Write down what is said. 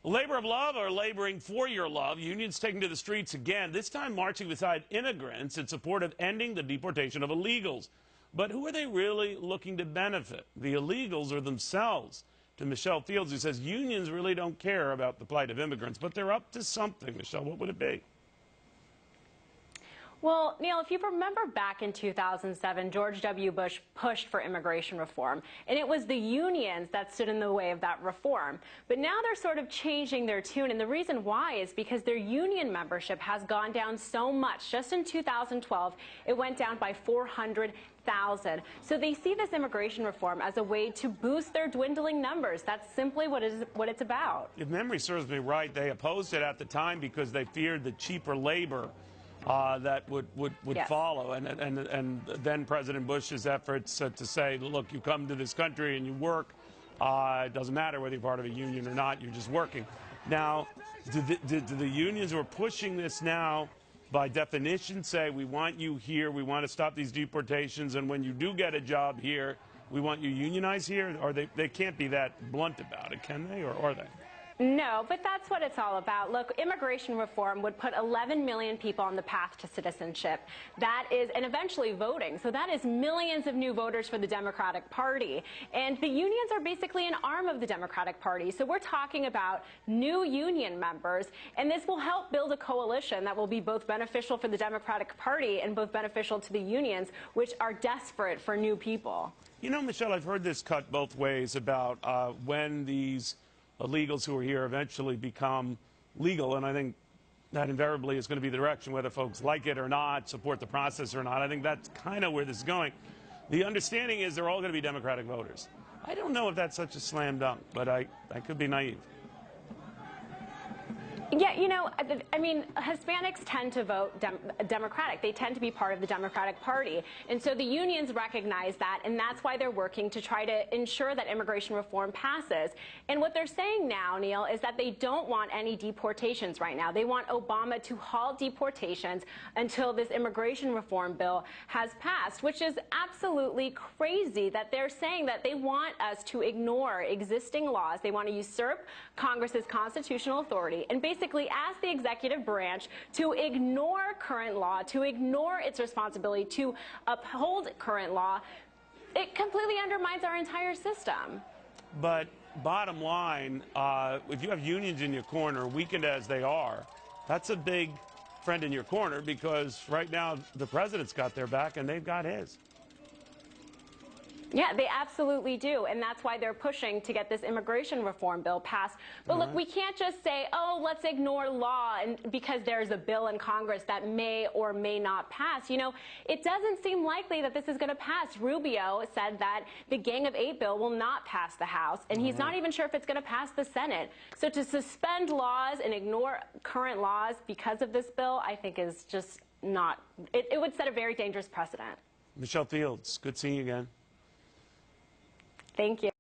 Labor of love or laboring for your love, unions taking to the streets again, this time marching beside immigrants in support of ending the deportation of illegals. But who are they really looking to benefit? The illegals or themselves? To Michelle Fields, who says unions really don't care about the plight of immigrants, but they're up to something. Michelle, what would it be? Well, Neil, if you remember back in 2007, George W. Bush pushed for immigration reform, and it was the unions that stood in the way of that reform. But now they're sort of changing their tune, and the reason why is because their union membership has gone down so much. Just in 2012, it went down by 400,000. So they see this immigration reform as a way to boost their dwindling numbers. That's simply what it's about. If memory serves me right, they opposed it at the time because they feared the cheaper labor that would Yes. follow, and then President Bush's efforts to say, look, you come to this country and you work, it doesn't matter whether you're part of a union or not, you're just working. Now, do the unions who are pushing this now, by definition, say we want you here, we want to stop these deportations, and when you do get a job here, we want you unionized here? Or they can't be that blunt about it, can they, or are they? No, but that's what it's all about. Look, immigration reform would put 11 million people on the path to citizenship. That is, and eventually voting. So that is millions of new voters for the Democratic Party. And the unions are basically an arm of the Democratic Party. So we're talking about new union members, and this will help build a coalition that will be both beneficial for the Democratic Party and both beneficial to the unions, which are desperate for new people. You know, Michelle, I've heard this cut both ways about when these illegals who are here eventually become legal, and I think that invariably is going to be the direction, whether folks like it or not, support the process or not. I think that's kind of where this is going. The understanding is they're all going to be Democratic voters. I don't know if that's such a slam dunk, but I could be naive. Yeah, you know, I mean, Hispanics tend to vote Democratic. They tend to be part of the Democratic Party. And so the unions recognize that, and that's why they're working to try to ensure that immigration reform passes. And what they're saying now, Neil, is that they don't want any deportations right now. They want Obama to halt deportations until this immigration reform bill has passed, which is absolutely crazy that they're saying that they want us to ignore existing laws. They want to usurp Congress's constitutional authority and basically ask the executive branch to ignore current law, to ignore its responsibility to uphold current law. It completely undermines our entire system. But bottom line, if you have unions in your corner, weakened as they are, that's a big friend in your corner, because right now the president's got their back and they've got his. Yeah, they absolutely do, and that's why they're pushing to get this immigration reform bill passed. But look, we can't just say, oh, let's ignore law and because there's a bill in Congress that may or may not pass. You know, it doesn't seem likely that this is going to pass. Rubio said that the Gang of Eight bill will not pass the House, and he's not even sure if it's going to pass the Senate. So to suspend laws and ignore current laws because of this bill, I think is just not, it would set a very dangerous precedent. Michelle Fields, good seeing you again. Thank you.